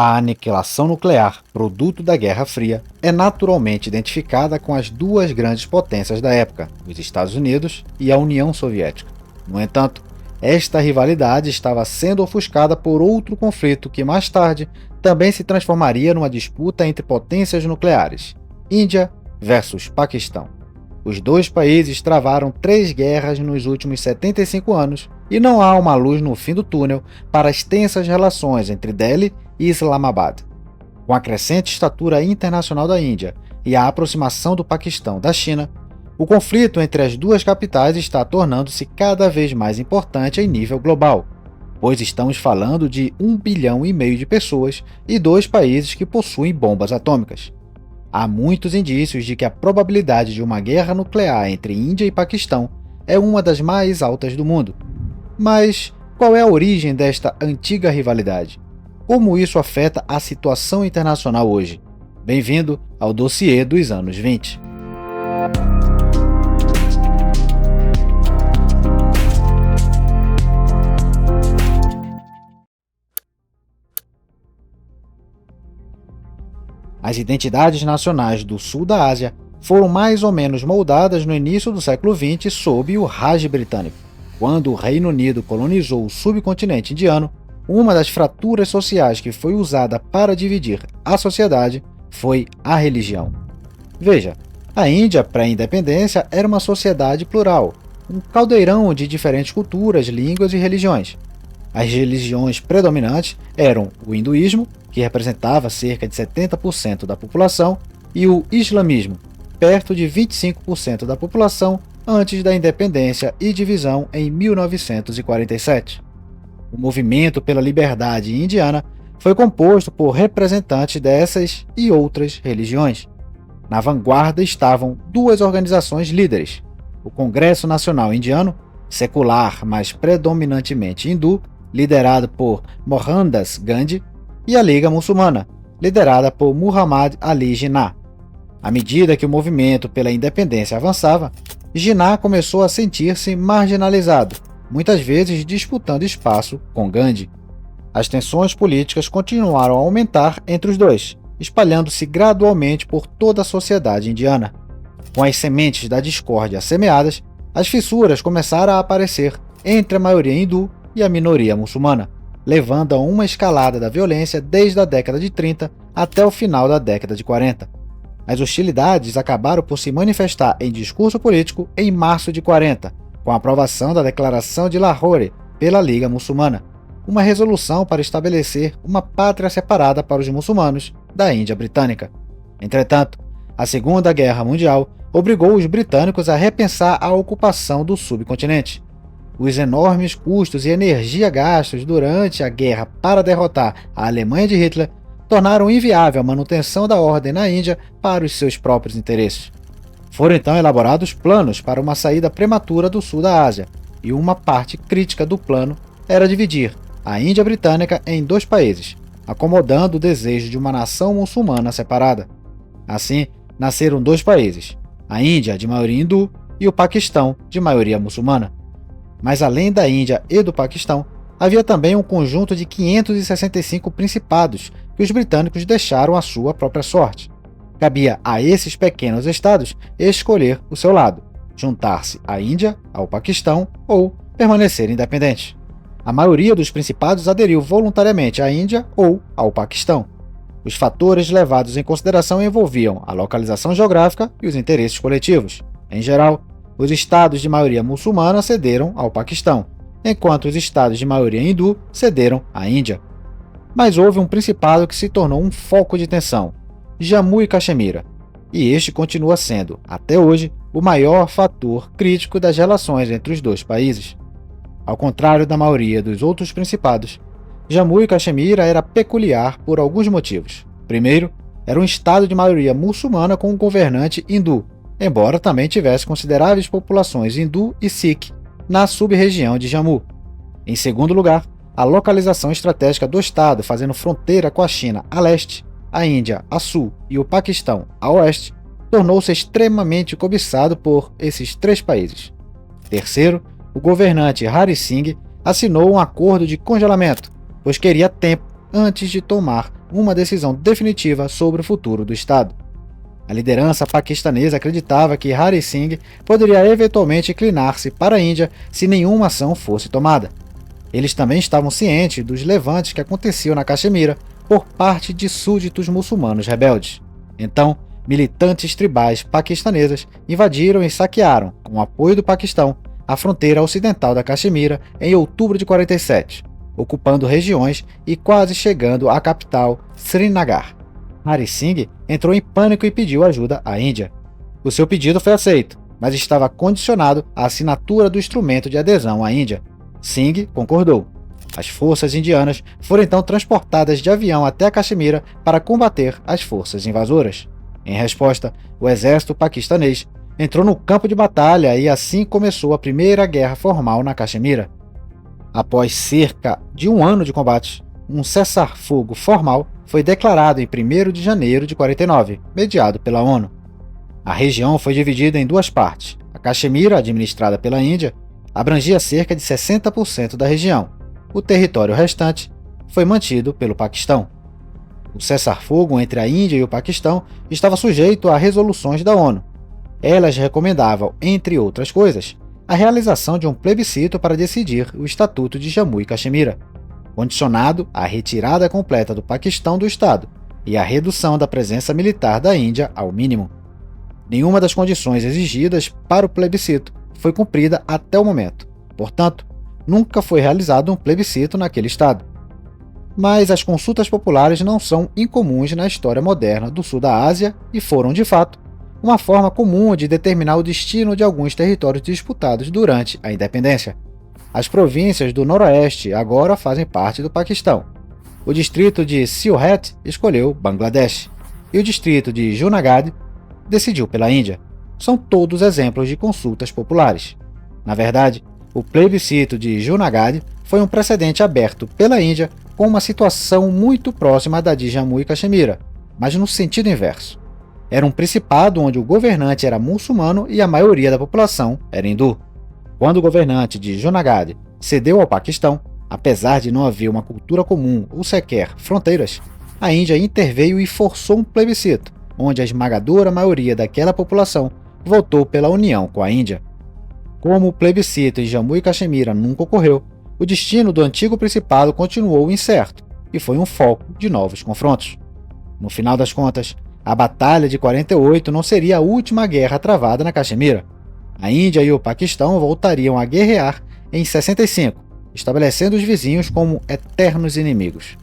A aniquilação nuclear, produto da Guerra Fria, é naturalmente identificada com as duas grandes potências da época, os Estados Unidos e a União Soviética. No entanto, esta rivalidade estava sendo ofuscada por outro conflito que mais tarde também se transformaria numa disputa entre potências nucleares: Índia versus Paquistão. Os dois países travaram 3 guerras nos últimos 75 anos e não há uma luz no fim do túnel para as tensas relações entre Delhi e Islamabad. Com a crescente estatura internacional da Índia e a aproximação do Paquistão da China, o conflito entre as duas capitais está tornando-se cada vez mais importante em nível global, pois estamos falando de 1,5 bilhão de pessoas e 2 países que possuem bombas atômicas. Há muitos indícios de que a probabilidade de uma guerra nuclear entre Índia e Paquistão é uma das mais altas do mundo. Mas qual é a origem desta antiga rivalidade? Como isso afeta a situação internacional hoje? Bem-vindo ao dossiê dos anos 20. As identidades nacionais do sul da Ásia foram mais ou menos moldadas no início do século XX sob o Raj britânico. Quando o Reino Unido colonizou o subcontinente indiano, uma das fraturas sociais que foi usada para dividir a sociedade foi a religião. Veja, a Índia pré-independência era uma sociedade plural, um caldeirão de diferentes culturas, línguas e religiões. As religiões predominantes eram o hinduísmo, que representava cerca de 70% da população, e o islamismo, perto de 25% da população antes da independência e divisão em 1947. O movimento pela liberdade indiana foi composto por representantes dessas e outras religiões. Na vanguarda estavam 2 organizações líderes: o Congresso Nacional Indiano, secular mas predominantemente hindu, liderado por Mohandas Gandhi, e a Liga Muçulmana, liderada por Muhammad Ali Jinnah. À medida que o movimento pela independência avançava, Jinnah começou a sentir-se marginalizado, muitas vezes disputando espaço com Gandhi. As tensões políticas continuaram a aumentar entre os dois, espalhando-se gradualmente por toda a sociedade indiana. Com as sementes da discórdia semeadas, as fissuras começaram a aparecer entre a maioria hindu e a minoria muçulmana, levando a uma escalada da violência desde a década de 30 até o final da década de 40. As hostilidades acabaram por se manifestar em discurso político em março de 40, com a aprovação da Declaração de Lahore pela Liga Muçulmana, uma resolução para estabelecer uma pátria separada para os muçulmanos da Índia britânica. Entretanto, a Segunda Guerra Mundial obrigou os britânicos a repensar a ocupação do subcontinente. Os enormes custos e energia gastos durante a guerra para derrotar a Alemanha de Hitler tornaram inviável a manutenção da ordem na Índia para os seus próprios interesses. Foram então elaborados planos para uma saída prematura do sul da Ásia, e uma parte crítica do plano era dividir a Índia britânica em 2 países, acomodando o desejo de uma nação muçulmana separada. Assim, nasceram 2 países, a Índia de maioria hindu e o Paquistão de maioria muçulmana. Mas além da Índia e do Paquistão, havia também um conjunto de 565 principados que os britânicos deixaram à sua própria sorte. Cabia a esses pequenos estados escolher o seu lado, juntar-se à Índia, ao Paquistão ou permanecer independente. A maioria dos principados aderiu voluntariamente à Índia ou ao Paquistão. Os fatores levados em consideração envolviam a localização geográfica e os interesses coletivos. Em geral, os estados de maioria muçulmana cederam ao Paquistão, enquanto os estados de maioria hindu cederam à Índia. Mas houve um principado que se tornou um foco de tensão: Jammu e Caxemira, e este continua sendo, até hoje, o maior fator crítico das relações entre os 2 países. Ao contrário da maioria dos outros principados, Jammu e Caxemira era peculiar por alguns motivos. Primeiro, era um estado de maioria muçulmana com um governante hindu, embora também tivesse consideráveis populações hindu e sikh na sub-região de Jammu. Em segundo lugar, a localização estratégica do estado, fazendo fronteira com a China a leste, a Índia a sul e o Paquistão a oeste, tornou-se extremamente cobiçado por esses 3 países. Terceiro, o governante Hari Singh assinou um acordo de congelamento, pois queria tempo antes de tomar uma decisão definitiva sobre o futuro do estado. A liderança paquistanesa acreditava que Hari Singh poderia eventualmente inclinar-se para a Índia se nenhuma ação fosse tomada. Eles também estavam cientes dos levantes que aconteciam na Caxemira por parte de súditos muçulmanos rebeldes. Então, militantes tribais paquistanesas invadiram e saquearam, com o apoio do Paquistão, a fronteira ocidental da Caxemira em outubro de 47, ocupando regiões e quase chegando à capital, Srinagar. Hari Singh entrou em pânico e pediu ajuda à Índia. O seu pedido foi aceito, mas estava condicionado à assinatura do instrumento de adesão à Índia. Singh concordou. As forças indianas foram então transportadas de avião até a Caxemira para combater as forças invasoras. Em resposta, o exército paquistanês entrou no campo de batalha e assim começou a primeira guerra formal na Caxemira. Após cerca de um ano de combates, um cessar-fogo formal foi declarado em 1º de janeiro de 49, mediado pela ONU. A região foi dividida em duas partes. A Caxemira, administrada pela Índia, abrangia cerca de 60% da região. O território restante foi mantido pelo Paquistão. O cessar-fogo entre a Índia e o Paquistão estava sujeito a resoluções da ONU. Elas recomendavam, entre outras coisas, a realização de um plebiscito para decidir o Estatuto de Jammu e Caxemira, condicionado à retirada completa do Paquistão do Estado e à redução da presença militar da Índia ao mínimo. Nenhuma das condições exigidas para o plebiscito foi cumprida até o momento. Portanto, nunca foi realizado um plebiscito naquele estado. Mas as consultas populares não são incomuns na história moderna do sul da Ásia e foram, de fato, uma forma comum de determinar o destino de alguns territórios disputados durante a independência. As províncias do Noroeste agora fazem parte do Paquistão. O distrito de Sylhet escolheu Bangladesh e o distrito de Junagadh decidiu pela Índia. São todos exemplos de consultas populares. Na verdade, o plebiscito de Junagadh foi um precedente aberto pela Índia com uma situação muito próxima da de Jammu e Caxemira, mas no sentido inverso. Era um principado onde o governante era muçulmano e a maioria da população era hindu. Quando o governante de Junagadh cedeu ao Paquistão, apesar de não haver uma cultura comum ou sequer fronteiras, a Índia interveio e forçou um plebiscito, onde a esmagadora maioria daquela população votou pela união com a Índia. Como o plebiscito em Jammu e Caxemira nunca ocorreu, o destino do antigo principado continuou incerto e foi um foco de novos confrontos. No final das contas, a Batalha de 48 não seria a última guerra travada na Caxemira. A Índia e o Paquistão voltariam a guerrear em 65, estabelecendo os vizinhos como eternos inimigos.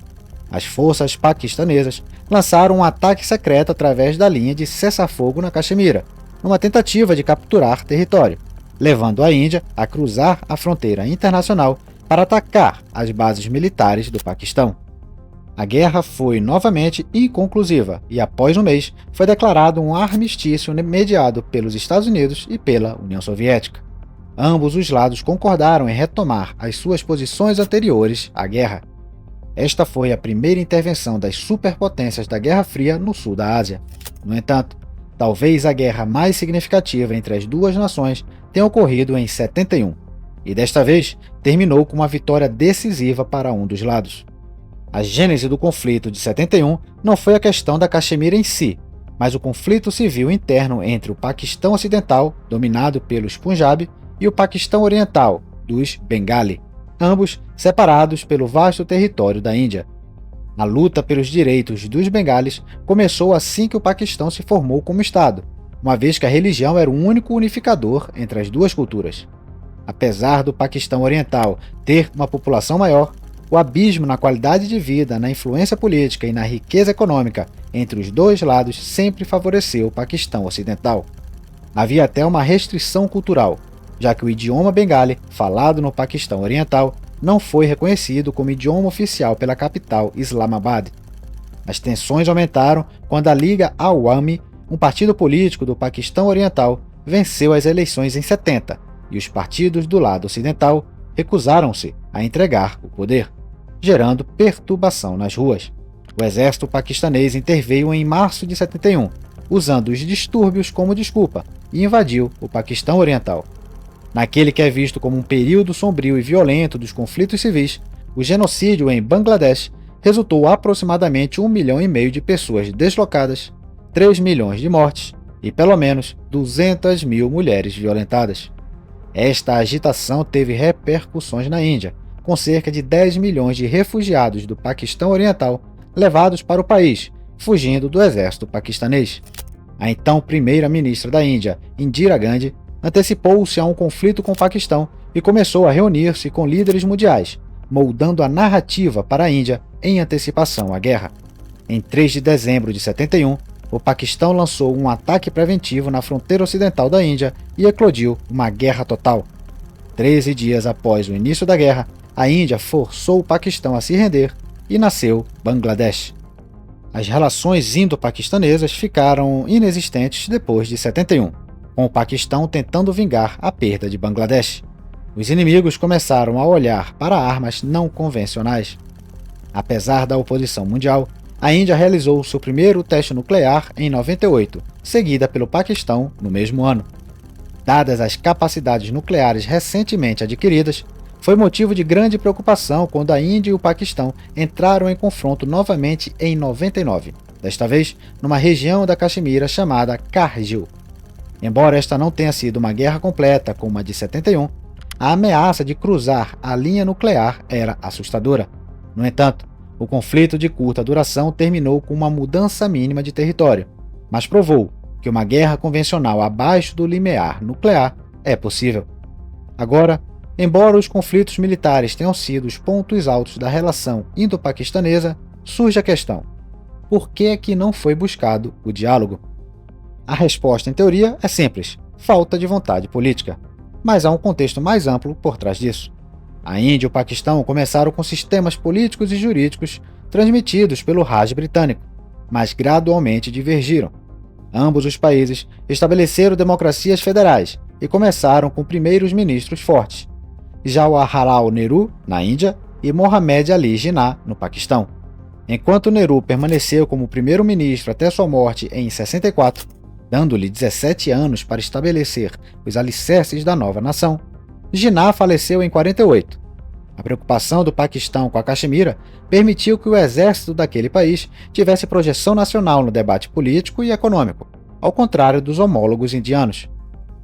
As forças paquistanesas lançaram um ataque secreto através da linha de cessar-fogo na Caxemira, numa tentativa de capturar território, levando a Índia a cruzar a fronteira internacional para atacar as bases militares do Paquistão. A guerra foi novamente inconclusiva e, após um mês, foi declarado um armistício mediado pelos Estados Unidos e pela União Soviética. Ambos os lados concordaram em retomar as suas posições anteriores à guerra. Esta foi a primeira intervenção das superpotências da Guerra Fria no sul da Ásia. No entanto, talvez a guerra mais significativa entre as duas nações tenha ocorrido em 71, e desta vez terminou com uma vitória decisiva para um dos lados. A gênese do conflito de 71 não foi a questão da Caxemira em si, mas o conflito civil interno entre o Paquistão Ocidental, dominado pelos Punjab, e o Paquistão Oriental, dos Bengali, ambos separados pelo vasto território da Índia. A luta pelos direitos dos Bengalis começou assim que o Paquistão se formou como Estado, uma vez que a religião era o único unificador entre as duas culturas. Apesar do Paquistão Oriental ter uma população maior, o abismo na qualidade de vida, na influência política e na riqueza econômica entre os dois lados sempre favoreceu o Paquistão Ocidental. Havia até uma restrição cultural, já que o idioma bengali, falado no Paquistão Oriental, não foi reconhecido como idioma oficial pela capital Islamabad. As tensões aumentaram quando a Liga Awami, um partido político do Paquistão Oriental, venceu as eleições em 70, e os partidos do lado ocidental recusaram-se a entregar o poder, gerando perturbação nas ruas. O exército paquistanês interveio em março de 71, usando os distúrbios como desculpa, e invadiu o Paquistão Oriental. Naquele que é visto como um período sombrio e violento dos conflitos civis, o genocídio em Bangladesh resultou aproximadamente 1,5 milhão de pessoas deslocadas, 3 milhões de mortes e pelo menos 200 mil mulheres violentadas. Esta agitação teve repercussões na Índia, com cerca de 10 milhões de refugiados do Paquistão Oriental levados para o país, fugindo do exército paquistanês. A então primeira-ministra da Índia, Indira Gandhi, antecipou-se a um conflito com o Paquistão e começou a reunir-se com líderes mundiais, moldando a narrativa para a Índia em antecipação à guerra. Em 3 de dezembro de 71, o Paquistão lançou um ataque preventivo na fronteira ocidental da Índia e eclodiu uma guerra total. 13 dias após o início da guerra, a Índia forçou o Paquistão a se render e nasceu Bangladesh. As relações indo-paquistanesas ficaram inexistentes depois de 71, com o Paquistão tentando vingar a perda de Bangladesh. Os inimigos começaram a olhar para armas não convencionais. Apesar da oposição mundial, a Índia realizou seu primeiro teste nuclear em 98, seguida pelo Paquistão no mesmo ano. Dadas as capacidades nucleares recentemente adquiridas, foi motivo de grande preocupação quando a Índia e o Paquistão entraram em confronto novamente em 99, desta vez numa região da Caxemira chamada Kargil. Embora esta não tenha sido uma guerra completa como a de 71, a ameaça de cruzar a linha nuclear era assustadora. No entanto, o conflito de curta duração terminou com uma mudança mínima de território, mas provou que uma guerra convencional abaixo do limiar nuclear é possível. Agora, embora os conflitos militares tenham sido os pontos altos da relação indo-paquistanesa, surge a questão: por que é que não foi buscado o diálogo? A resposta, em teoria, é simples: falta de vontade política. Mas há um contexto mais amplo por trás disso. A Índia e o Paquistão começaram com sistemas políticos e jurídicos transmitidos pelo Raj britânico, mas gradualmente divergiram. Ambos os países estabeleceram democracias federais e começaram com primeiros ministros fortes: Jawaharlal Nehru, na Índia, e Mohammad Ali Jinnah, no Paquistão. Enquanto Nehru permaneceu como primeiro-ministro até sua morte em 64, dando-lhe 17 anos para estabelecer os alicerces da nova nação, Jinnah faleceu em 48. A preocupação do Paquistão com a Caxemira permitiu que o exército daquele país tivesse projeção nacional no debate político e econômico, ao contrário dos homólogos indianos.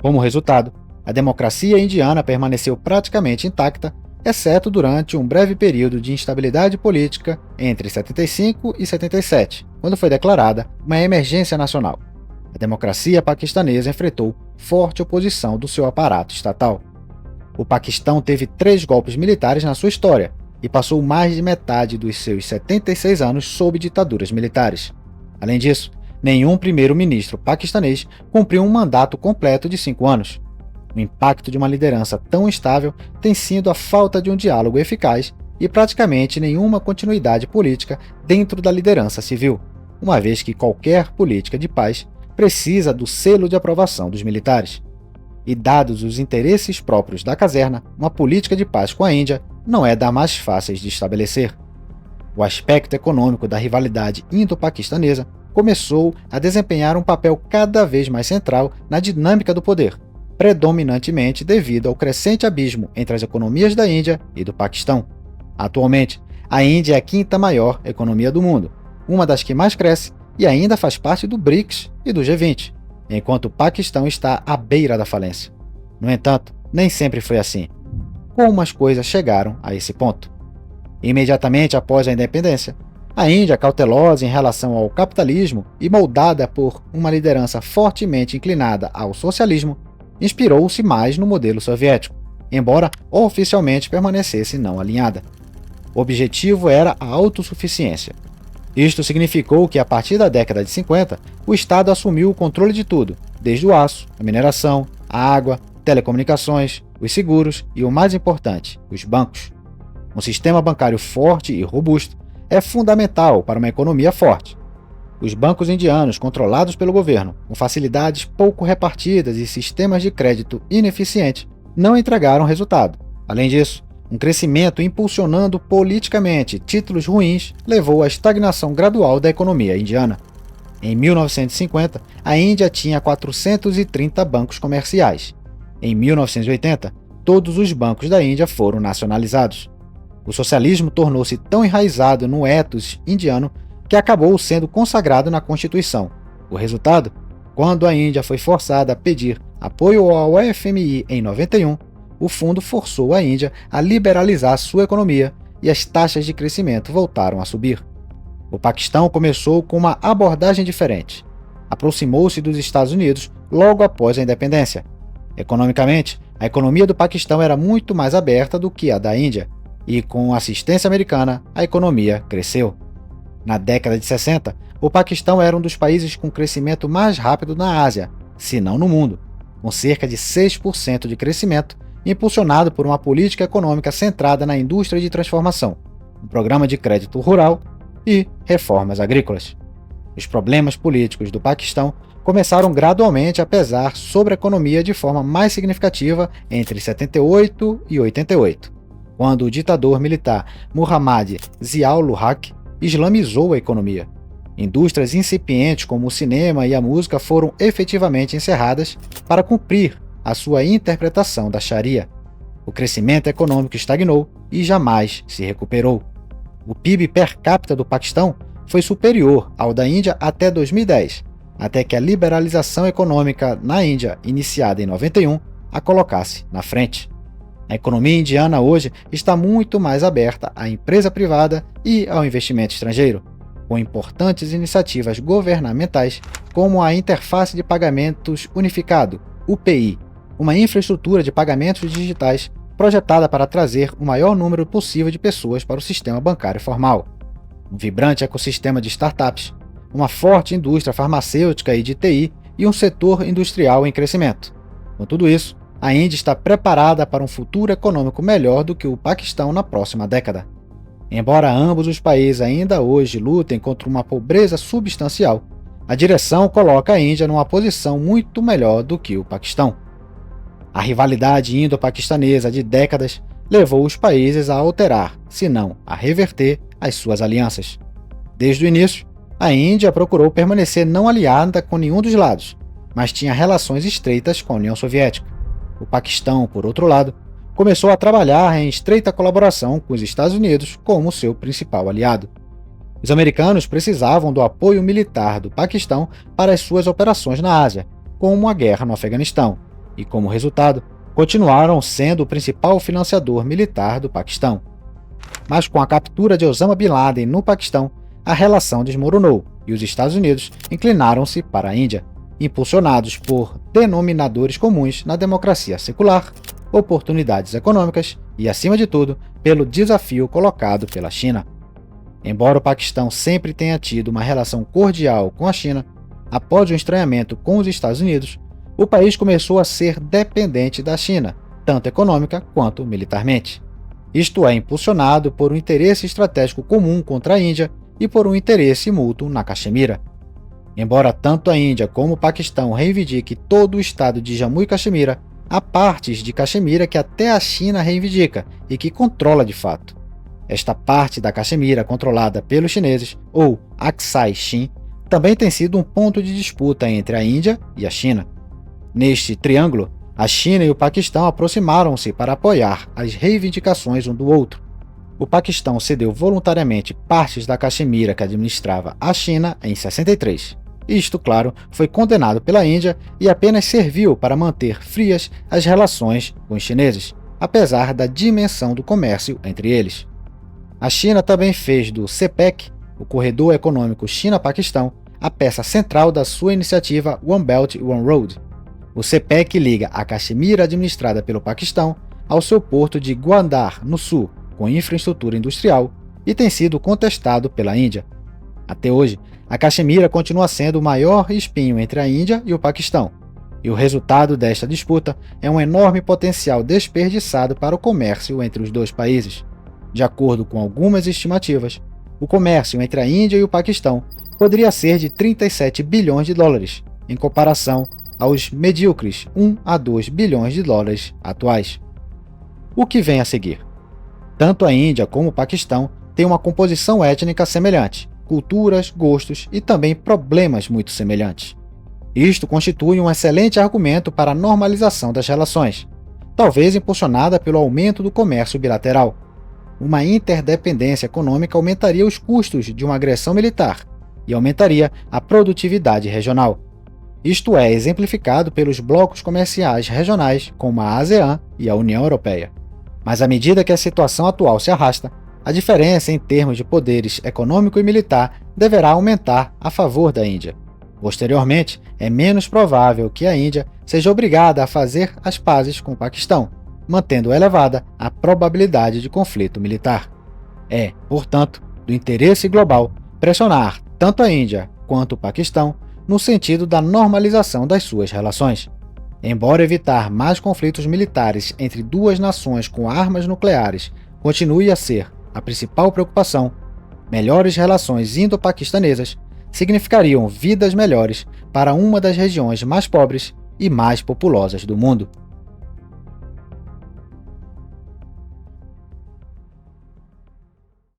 Como resultado, a democracia indiana permaneceu praticamente intacta, exceto durante um breve período de instabilidade política entre 75 e 77, quando foi declarada uma emergência nacional. A democracia paquistanesa enfrentou forte oposição do seu aparato estatal. O Paquistão teve 3 golpes militares na sua história e passou mais de metade dos seus 76 anos sob ditaduras militares. Além disso, nenhum primeiro-ministro paquistanês cumpriu um mandato completo de 5 anos. O impacto de uma liderança tão instável tem sido a falta de um diálogo eficaz e praticamente nenhuma continuidade política dentro da liderança civil, uma vez que qualquer política de paz precisa do selo de aprovação dos militares. E dados os interesses próprios da caserna, uma política de paz com a Índia não é das mais fáceis de estabelecer. O aspecto econômico da rivalidade indo-paquistanesa começou a desempenhar um papel cada vez mais central na dinâmica do poder, predominantemente devido ao crescente abismo entre as economias da Índia e do Paquistão. Atualmente, a Índia é a 5ª maior economia do mundo, uma das que mais cresce e ainda faz parte do BRICS e do G20, enquanto o Paquistão está à beira da falência. No entanto, nem sempre foi assim. Como as coisas chegaram a esse ponto? Imediatamente após a independência, a Índia, cautelosa em relação ao capitalismo e moldada por uma liderança fortemente inclinada ao socialismo, inspirou-se mais no modelo soviético, embora oficialmente permanecesse não alinhada. O objetivo era a autossuficiência. Isto significou que, a partir da década de 50, o Estado assumiu o controle de tudo, desde o aço, a mineração, a água, telecomunicações, os seguros e, o mais importante, os bancos. Um sistema bancário forte e robusto é fundamental para uma economia forte. Os bancos indianos, controlados pelo governo, com facilidades pouco repartidas e sistemas de crédito ineficientes, não entregaram resultado. Além disso, um crescimento impulsionando politicamente títulos ruins levou à estagnação gradual da economia indiana. Em 1950, a Índia tinha 430 bancos comerciais. Em 1980, todos os bancos da Índia foram nacionalizados. O socialismo tornou-se tão enraizado no ethos indiano que acabou sendo consagrado na Constituição. O resultado? Quando a Índia foi forçada a pedir apoio ao FMI em 91, o fundo forçou a Índia a liberalizar sua economia e as taxas de crescimento voltaram a subir. O Paquistão começou com uma abordagem diferente. Aproximou-se dos Estados Unidos logo após a independência. Economicamente, a economia do Paquistão era muito mais aberta do que a da Índia, e com assistência americana, a economia cresceu. Na década de 60, o Paquistão era um dos países com crescimento mais rápido na Ásia, se não no mundo, com cerca de 6% de crescimento, impulsionado por uma política econômica centrada na indústria de transformação, um programa de crédito rural e reformas agrícolas. Os problemas políticos do Paquistão começaram gradualmente a pesar sobre a economia de forma mais significativa entre 78 e 88, quando o ditador militar Muhammad Zia-ul-Haq islamizou a economia. Indústrias incipientes como o cinema e a música foram efetivamente encerradas para cumprir a sua interpretação da Sharia. O crescimento econômico estagnou e jamais se recuperou. O PIB per capita do Paquistão foi superior ao da Índia até 2010, até que a liberalização econômica na Índia, iniciada em 91, a colocasse na frente. A economia indiana hoje está muito mais aberta à empresa privada e ao investimento estrangeiro, com importantes iniciativas governamentais como a Interface de Pagamentos Unificado, UPI, uma infraestrutura de pagamentos digitais projetada para trazer o maior número possível de pessoas para o sistema bancário formal, um vibrante ecossistema de startups, uma forte indústria farmacêutica e de TI e um setor industrial em crescimento. Com tudo isso, a Índia está preparada para um futuro econômico melhor do que o Paquistão na próxima década. Embora ambos os países ainda hoje lutem contra uma pobreza substancial, a direção coloca a Índia numa posição muito melhor do que o Paquistão. A rivalidade indo-paquistanesa de décadas levou os países a alterar, se não a reverter, as suas alianças. Desde o início, a Índia procurou permanecer não aliada com nenhum dos lados, mas tinha relações estreitas com a União Soviética. O Paquistão, por outro lado, começou a trabalhar em estreita colaboração com os Estados Unidos como seu principal aliado. Os americanos precisavam do apoio militar do Paquistão para as suas operações na Ásia, como a guerra no Afeganistão, e, como resultado, continuaram sendo o principal financiador militar do Paquistão. Mas com a captura de Osama Bin Laden no Paquistão, a relação desmoronou e os Estados Unidos inclinaram-se para a Índia, impulsionados por denominadores comuns na democracia secular, oportunidades econômicas e, acima de tudo, pelo desafio colocado pela China. Embora o Paquistão sempre tenha tido uma relação cordial com a China, após o estranhamento com os Estados Unidos, o país começou a ser dependente da China, tanto econômica quanto militarmente. Isto é impulsionado por um interesse estratégico comum contra a Índia e por um interesse mútuo na Caxemira. Embora tanto a Índia como o Paquistão reivindiquem todo o estado de Jammu e Caxemira, há partes de Caxemira que até a China reivindica e que controla de fato. Esta parte da Caxemira controlada pelos chineses, ou Aksai Chin, também tem sido um ponto de disputa entre a Índia e a China. Neste triângulo, a China e o Paquistão aproximaram-se para apoiar as reivindicações um do outro. O Paquistão cedeu voluntariamente partes da Caxemira que administrava a China em 63. Isto, claro, foi condenado pela Índia e apenas serviu para manter frias as relações com os chineses, apesar da dimensão do comércio entre eles. A China também fez do CPEC, o Corredor Econômico China-Paquistão, a peça central da sua iniciativa One Belt One Road. O CPEC liga a Caxemira administrada pelo Paquistão ao seu porto de Gwandar, no sul, com infraestrutura industrial, e tem sido contestado pela Índia. Até hoje, a Caxemira continua sendo o maior espinho entre a Índia e o Paquistão, e o resultado desta disputa é um enorme potencial desperdiçado para o comércio entre os dois países. De acordo com algumas estimativas, o comércio entre a Índia e o Paquistão poderia ser de 37 bilhões de dólares, em comparação aos medíocres 1 a 2 bilhões de dólares atuais. O que vem a seguir? Tanto a Índia como o Paquistão têm uma composição étnica semelhante, culturas, gostos e também problemas muito semelhantes. Isto constitui um excelente argumento para a normalização das relações, talvez impulsionada pelo aumento do comércio bilateral. uma interdependência econômica aumentaria os custos de uma agressão militar e aumentaria a produtividade regional. Isto é exemplificado pelos blocos comerciais regionais como a ASEAN e a União Europeia. Mas à medida que a situação atual se arrasta, a diferença em termos de poderes econômico e militar deverá aumentar a favor da Índia. Posteriormente, é menos provável que a Índia seja obrigada a fazer as pazes com o Paquistão, mantendo elevada a probabilidade de conflito militar. É, portanto, do interesse global pressionar tanto a Índia quanto o Paquistão no sentido da normalização das suas relações. Embora evitar mais conflitos militares entre duas nações com armas nucleares continue a ser a principal preocupação, melhores relações indo-paquistanesas significariam vidas melhores para uma das regiões mais pobres e mais populosas do mundo.